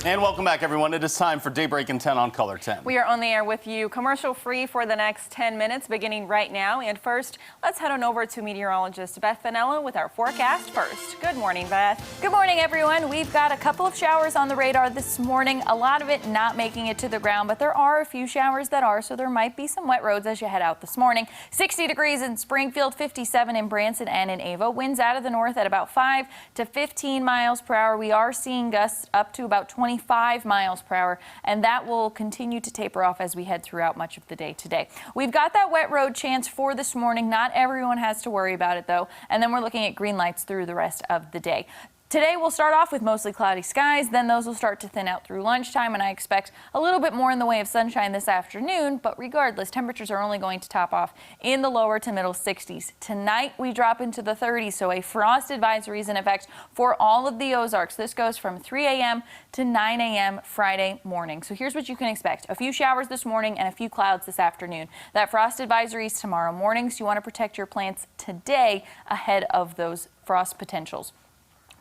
And welcome back, everyone. It is time for Daybreak in 10 on Color 10. We are on the air with you commercial-free for the next 10 minutes, beginning right now. And first, let's head on over to meteorologist Beth Vanella with our forecast first. Good morning, Beth. Good morning, everyone. We've got a couple of showers on the radar this morning. A lot of it not making it to the ground, but there are a few showers that are, so there might be some wet roads as you head out this morning. 60 degrees in Springfield, 57 in Branson and in Ava. Winds out of the north at about 5 to 15 miles per hour. We are seeing gusts up to about 25 miles per hour, and that will continue to taper off as we head throughout much of the day today. We've got that wet road chance for this morning. Not everyone has to worry about it, though, and then we're looking at green lights through the rest of the day. Today we'll start off with mostly cloudy skies, then those will start to thin out through lunchtime, and I expect a little bit more in the way of sunshine this afternoon, but regardless, temperatures are only going to top off in the lower to middle 60s. Tonight we drop into the 30s, so a frost advisory is in effect for all of the Ozarks. This goes from 3 a.m. to 9 a.m. Friday morning. So here's what you can expect. A few showers this morning and a few clouds this afternoon. That frost advisory is tomorrow morning, so you want to protect your plants today ahead of those frost potentials.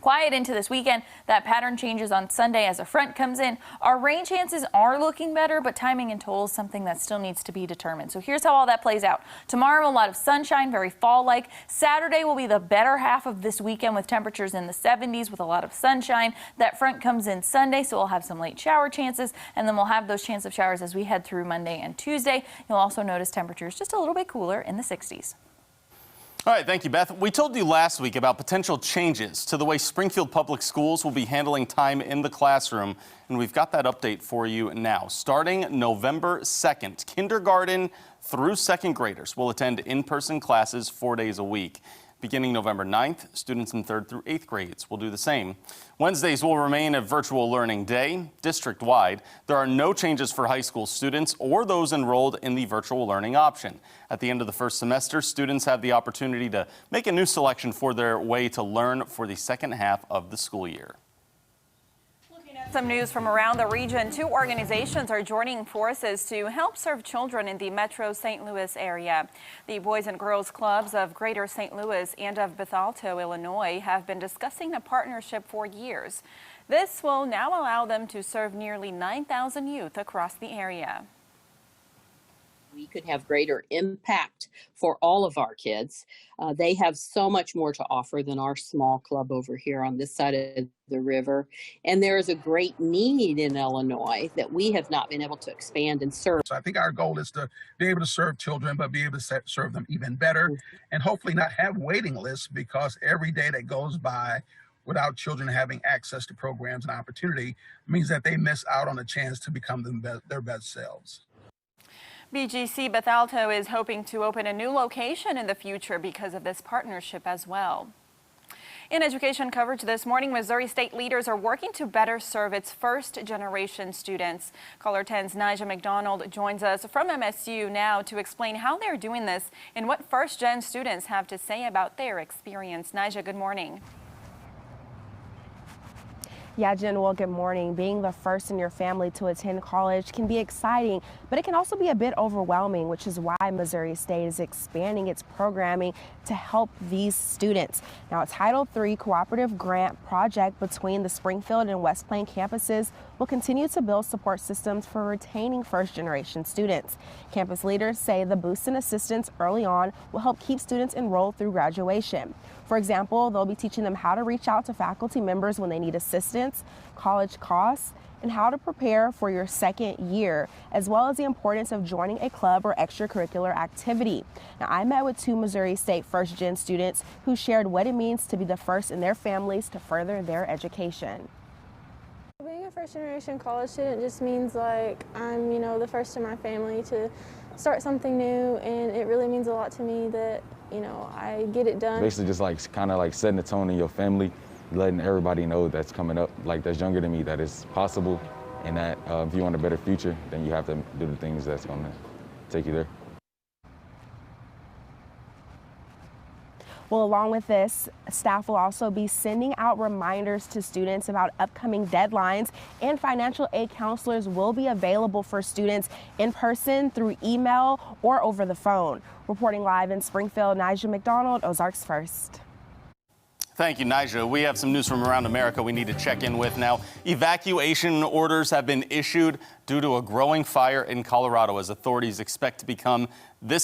Quiet into this weekend. That pattern changes on Sunday as a front comes in. Our rain chances are looking better, but timing and toll is something that still needs to be determined. So here's how all that plays out. Tomorrow, a lot of sunshine, very fall-like. Saturday will be the better half of this weekend with temperatures in the 70s with a lot of sunshine. That front comes in Sunday, so we'll have some late shower chances, and then we'll have those chance of showers as we head through Monday and Tuesday. You'll also notice temperatures just a little bit cooler in the 60s. All right, thank you, Beth. We told you last week about potential changes to the way Springfield Public Schools will be handling time in the classroom, and we've got that update for you now. Starting November 2nd, kindergarten through second graders will attend in-person classes 4 days a week. Beginning November 9th, students in 3rd through 8th grades will do the same. Wednesdays will remain a virtual learning day, district-wide. There are no changes for high school students or those enrolled in the virtual learning option. At the end of the first semester, students have the opportunity to make a new selection for their way to learn for the second half of the school year. Some news from around the region. Two organizations are joining forces to help serve children in the Metro St. Louis area. The Boys and Girls Clubs of Greater St. Louis and of Bethalto, Illinois, have been discussing a partnership for years. This will now allow them to serve nearly 9,000 youth across the area. We could have greater impact for all of our kids. They have so much more to offer than our small club over here on this side of the river. And there is a great need in Illinois that we have not been able to expand and serve. So I think our goal is to be able to serve children, but be able to serve them even better and hopefully not have waiting lists, because every day that goes by without children having access to programs and opportunity means that they miss out on a chance to become their best selves. BGC Bethalto is hoping to open a new location in the future because of this partnership as well. In education coverage this morning, Missouri State leaders are working to better serve its first-generation students. Caller 10's Nija McDonald joins us from MSU now to explain how they're doing this and what first-gen students have to say about their experience. Nija, good morning. Yeah, Jen, well, good morning. Being the first in your family to attend college can be exciting, but it can also be a bit overwhelming, which is why Missouri State is expanding its programming to help these students. Now, a Title III cooperative grant project between the Springfield and West Plain campuses will continue to build support systems for retaining first-generation students. Campus leaders say the boost in assistance early on will help keep students enrolled through graduation. For example, they'll be teaching them how to reach out to faculty members when they need assistance, college costs, and how to prepare for your second year, as well as the importance of joining a club or extracurricular activity. Now, I met with two Missouri State first-gen students who shared what it means to be the first in their families to further their education. Being a first-generation college student just means like I'm, the first in my family to start something new, and it really means a lot to me that, I get it done. Basically just kind of setting the tone in your family, letting everybody know that's coming up, that's younger than me, that it's possible, and that if you want a better future, then you have to do the things that's going to take you there. Well, along with this, staff will also be sending out reminders to students about upcoming deadlines, and financial aid counselors will be available for students in person, through email, or over the phone. Reporting live in Springfield, Nija McDonald, Ozarks First. Thank you, Nigel. We have some news from around America we need to check in with now. Evacuation orders have been issued due to a growing fire in Colorado as authorities expect to become the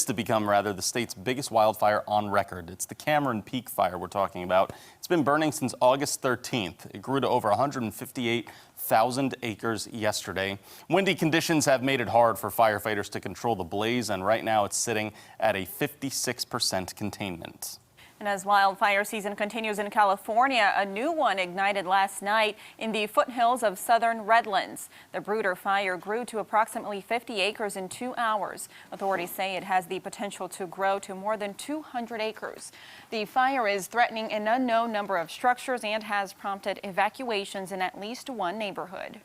state's biggest wildfire on record. It's the Cameron Peak fire we're talking about. It's been burning since August 13th. It grew to over 158,000 acres yesterday. Windy conditions have made it hard for firefighters to control the blaze, and right now it's sitting at a 56% containment. And as wildfire season continues in California, a new one ignited last night in the foothills of southern Redlands. The brooder fire grew to approximately 50 acres in 2 hours. Authorities say it has the potential to grow to more than 200 acres. The fire is threatening an unknown number of structures and has prompted evacuations in at least one neighborhood.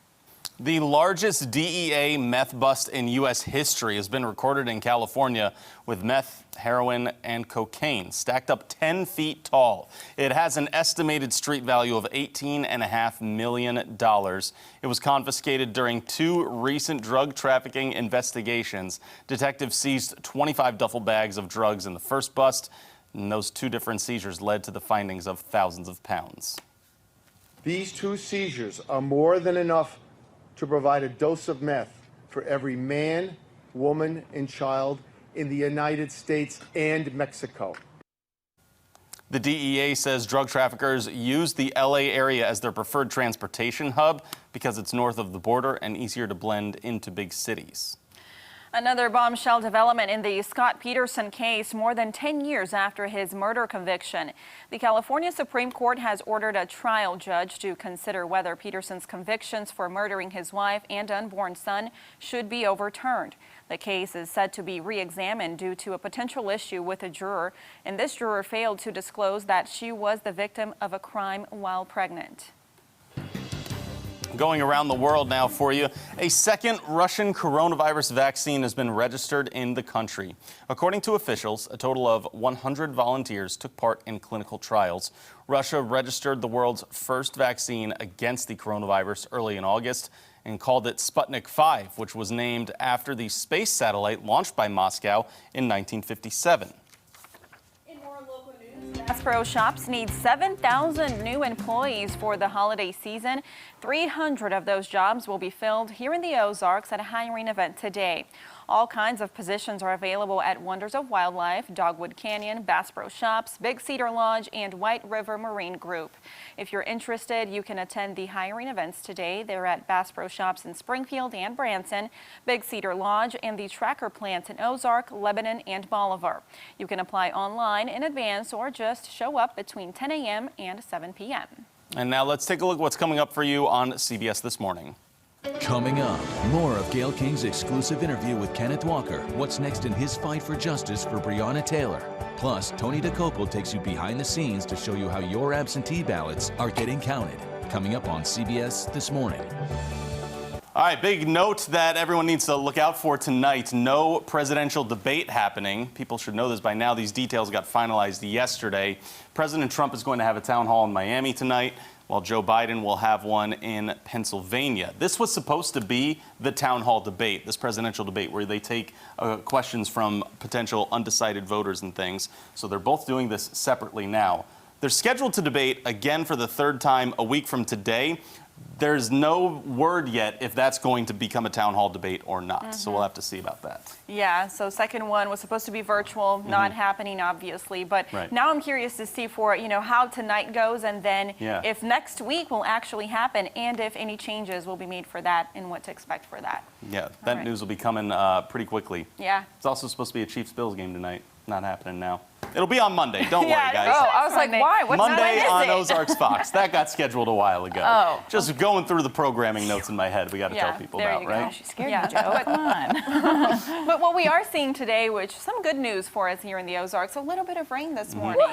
The largest DEA meth bust in U.S. history has been recorded in California with meth, heroin, and cocaine stacked up 10 feet tall. It has an estimated street value of $18.5 million. It was confiscated during 2 recent drug trafficking investigations. Detectives seized 25 duffel bags of drugs in the first bust, and those 2 different seizures led to the findings of thousands of pounds. These 2 seizures are more than enough to provide a dose of meth for every man, woman, and child in the United States and Mexico. The DEA says drug traffickers use the LA area as their preferred transportation hub because it's north of the border and easier to blend into big cities. Another bombshell development in the Scott Peterson case more than 10 years after his murder conviction. The California Supreme Court has ordered a trial judge to consider whether Peterson's convictions for murdering his wife and unborn son should be overturned. The case is set to be re-examined due to a potential issue with a juror, and this juror failed to disclose that she was the victim of a crime while pregnant. Going around the world now for you, a second Russian coronavirus vaccine has been registered in the country. According to officials, a total of 100 volunteers took part in clinical trials. Russia registered the world's first vaccine against the coronavirus early in August and called it Sputnik 5, which was named after the space satellite launched by Moscow in 1957. Bass Pro Shops need 7,000 new employees for the holiday season. 300 of those jobs will be filled here in the Ozarks at a hiring event today. All kinds of positions are available at Wonders of Wildlife, Dogwood Canyon, Bass Pro Shops, Big Cedar Lodge, and White River Marine Group. If you're interested, you can attend the hiring events today. They're at Bass Pro Shops in Springfield and Branson, Big Cedar Lodge, and the Tracker plants in Ozark, Lebanon, and Bolivar. You can apply online in advance or just show up between 10 a.m. and 7 p.m. And now let's take a look at what's coming up for you on CBS This Morning. Coming up, more of Gayle King's exclusive interview with Kenneth Walker. What's next in his fight for justice for Breonna Taylor? Plus, Tony DeCoppel takes you behind the scenes to show you how your absentee ballots are getting counted. Coming up on CBS This Morning. All right, big note that everyone needs to look out for tonight. No presidential debate happening. People should know this by now. These details got finalized yesterday. President Trump is going to have a town hall in Miami tonight, while Joe Biden will have one in Pennsylvania. This was supposed to be the town hall debate, this presidential debate, where they take questions from potential undecided voters and things. So they're both doing this separately now. They're scheduled to debate again for the 3rd time a week from today. There's no word yet if that's going to become a town hall debate or not. So we'll have to see about that. Yeah, so second one was supposed to be virtual, not happening obviously, but now I'm curious to see for, how tonight goes, and then if next week will actually happen, and if any changes will be made for that and what to expect for that. Yeah, that news will be coming pretty quickly. Yeah. It's also supposed to be a Chiefs-Bills game tonight. Not happening now. It'll be on Monday. Don't worry, guys. Oh, I was like, why? What's Monday on it? Ozarks Fox. That got scheduled a while ago. Oh. Just going through the programming notes in my head, we got to tell people about, right? She scared me, Joe. Come on. But what we are seeing today, which some good news for us here in the Ozarks, a little bit of rain this morning.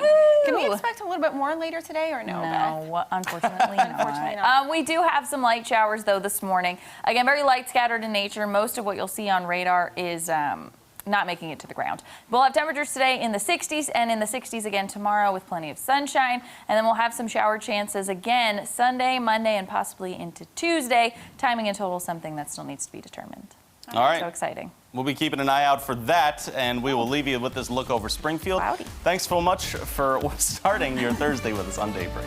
Can we expect a little bit more later today or no? No, unfortunately not. Unfortunately not. We do have some light showers, though, this morning. Again, very light scattered in nature. Most of what you'll see on radar is not making it to the ground. We'll have temperatures today in the 60s and in the 60s again tomorrow with plenty of sunshine. And then we'll have some shower chances again Sunday, Monday, and possibly into Tuesday. Timing in total, something that still needs to be determined. All right. So exciting. We'll be keeping an eye out for that, and we will leave you with this look over Springfield. Cloudy. Thanks so much for starting your Thursday with us on Daybreak.